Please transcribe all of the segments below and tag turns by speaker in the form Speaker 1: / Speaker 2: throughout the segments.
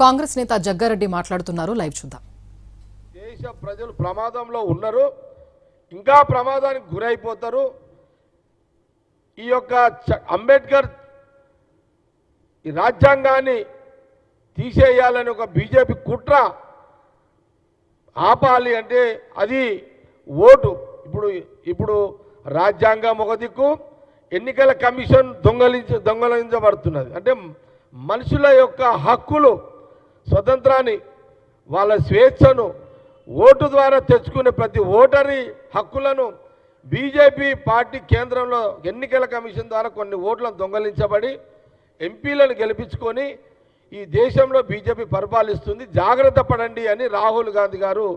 Speaker 1: కాంగ్రెస్ నేత జగ్గారెడ్డి మాట్లాడుతున్నారు. లైవ్ చూద్దాం.
Speaker 2: దేశ ప్రజలు ప్రమాదంలో ఉన్నారు, ఇంకా ప్రమాదానికి గురైపోతారు. ఈ యొక్క అంబేద్కర్ ఈ రాజ్యాంగాన్ని తీసేయాలని ఒక బీజేపీ కుట్ర ఆపాలి అంటే అది ఓటు. ఇప్పుడు రాజ్యాంగం ఒక దిక్కు, ఎన్నికల కమిషన్ దొంగలించబడుతున్నది. అంటే మనుషుల యొక్క హక్కులు, స్వతంత్రాన్ని, వాళ్ళ స్వేచ్ఛను ఓటు ద్వారా తెచ్చుకునే ప్రతి ఓటరి హక్కులను బీజేపీ పార్టీ కేంద్రంలో ఎన్నికల కమిషన్ ద్వారా కొన్ని ఓట్లను దొంగలించబడి ఎంపీలను గెలిపించుకొని ఈ దేశంలో బీజేపీ పరిపాలిస్తుంది, జాగ్రత్త పడండి అని రాహుల్ గాంధీ గారు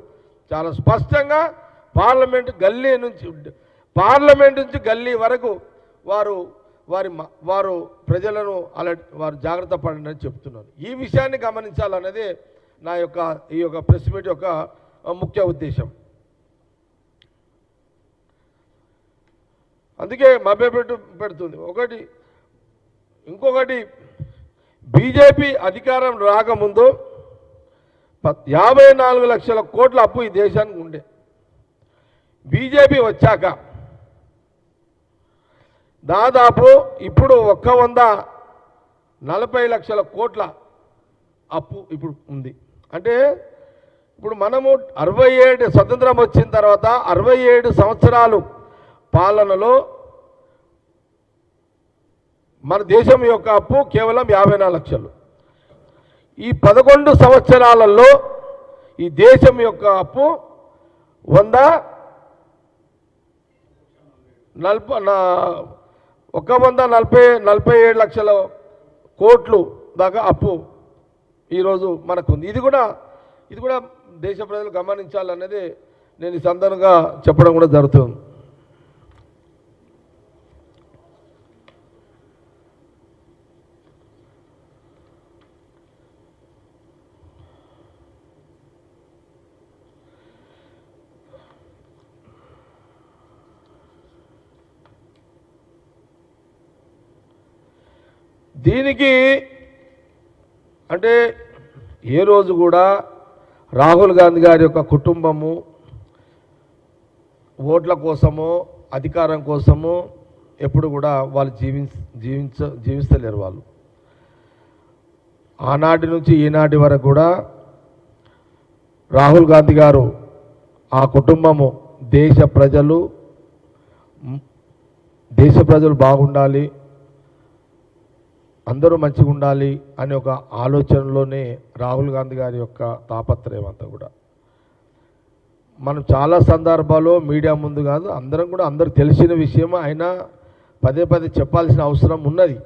Speaker 2: చాలా స్పష్టంగా పార్లమెంటు నుంచి గల్లీ వరకు వారు ప్రజలను వారు జాగ్రత్త పడండి అని చెప్తున్నారు. ఈ విషయాన్ని గమనించాలన్నదే ఈ యొక్క ప్రెస్ మీట్ యొక్క ముఖ్య ఉద్దేశం. అందుకే పెడుతుంది. ఇంకొకటి బీజేపీ అధికారం రాకముందు 54 లక్షల కోట్ల అప్పు ఈ దేశానికి ఉండే. బీజేపీ వచ్చాక దాదాపు ఇప్పుడు 140 లక్షల కోట్ల అప్పు ఇప్పుడు ఉంది. అంటే ఇప్పుడు మనము 67 స్వతంత్రం వచ్చిన తర్వాత 67 సంవత్సరాలు పాలనలో మన దేశం యొక్క అప్పు కేవలం 54 లక్షలు. ఈ 11 సంవత్సరాలలో ఈ దేశం యొక్క అప్పు 147 లక్షల కోట్లు దాకా అప్పు ఈరోజు మనకుంది. ఇది కూడా దేశ ప్రజలు గమనించాలన్నది నేను ఈ సందర్భంగా చెప్పడం కూడా జరుగుతుంది. దీనికి అంటే ఏ రోజు కూడా రాహుల్ గాంధీ గారి యొక్క కుటుంబము ఓట్ల కోసమో అధికారం కోసమో ఎప్పుడు కూడా వాళ్ళు జీవిస్తలేరు. వాళ్ళు ఆనాటి నుంచి ఈనాటి వరకు కూడా రాహుల్ గాంధీ గారు, ఆ కుటుంబము దేశ ప్రజలు బాగుండాలి, అందరూ మంచిగా ఉండాలి అనే ఒక ఆలోచనలోనే రాహుల్ గాంధీ గారి యొక్క తాపత్రయం అంతా కూడా. మనం చాలా సందర్భాల్లో మీడియా ముందు కాదు, అందరూ తెలిసిన విషయం, అయినా పదే చెప్పాల్సిన అవసరం ఉన్నది.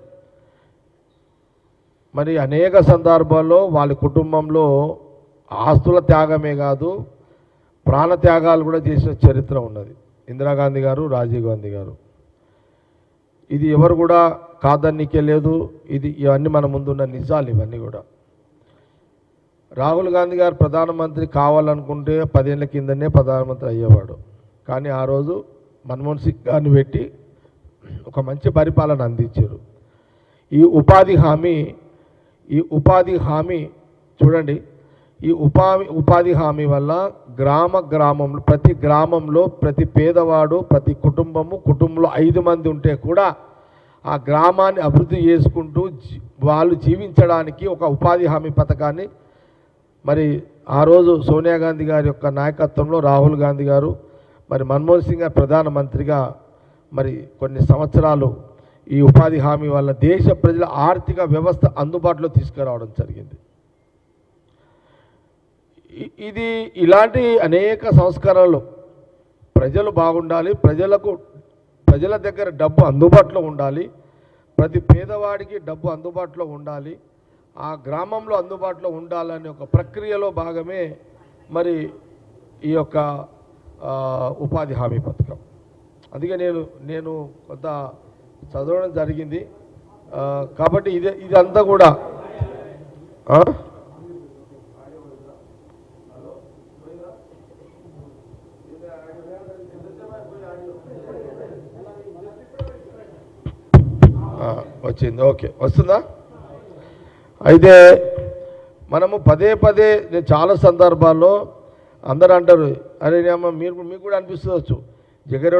Speaker 2: మరి అనేక సందర్భాల్లో వాళ్ళ కుటుంబంలో ఆస్తుల త్యాగమే కాదు, ప్రాణ త్యాగాలు కూడా చేసిన చరిత్ర ఉన్నది. ఇందిరాగాంధీ గారు, రాజీవ్ గాంధీ గారు, ఇది ఎవరు కూడా కాదనికే లేదు. ఇవన్నీ మన ముందున్న నిజాలు. ఇవన్నీ కూడా రాహుల్ గాంధీ గారు ప్రధానమంత్రి కావాలనుకుంటే 10 ఏళ్ల కిందనే ప్రధానమంత్రి అయ్యేవాడు. కానీ ఆ రోజు మన్మోహన్ సింగ్ గారిని పెట్టి ఒక మంచి పరిపాలన అందించారు. ఈ ఉపాధి హామీ చూడండి. ఈ ఉపాధి హామీ వల్ల గ్రామంలో ప్రతి గ్రామంలో ప్రతి పేదవాడు, ప్రతి కుటుంబంలో 5 మంది ఉంటే కూడా ఆ గ్రామాన్ని అభివృద్ధి చేసుకుంటూ వాళ్ళు జీవించడానికి ఒక ఉపాధి హామీ పథకాన్ని మరి ఆ రోజు సోనియా గాంధీ గారి యొక్క నాయకత్వంలో రాహుల్ గాంధీ గారు, మరి మన్మోహన్ సింగ్ గారు ప్రధానమంత్రిగా మరి కొన్ని సంవత్సరాలు ఈ ఉపాధి హామీ వల్ల దేశ ప్రజల ఆర్థిక వ్యవస్థ అందుబాటులో తీసుకురావడం జరిగింది. ఇలాంటి అనేక సంస్కరణలు ప్రజలు బాగుండాలి, ప్రజల దగ్గర డబ్బు అందుబాటులో ఉండాలి, ప్రతి పేదవాడికి డబ్బు అందుబాటులో ఉండాలి, ఆ గ్రామంలో అందుబాటులో ఉండాలనే ఒక ప్రక్రియలో భాగమే మరి ఈ యొక్క ఉపాధి హామీ పథకం. అందుకే నేను కొంత చదవడం జరిగింది. కాబట్టి ఇదంతా కూడా వచ్చింది. ఓకే, వస్తుందా? అయితే మనము పదే పదే నేను చాలా సందర్భాల్లో అందరూ అంటారు, అరే అమ్మ మీకు కూడా అనిపిస్తుంది జగన్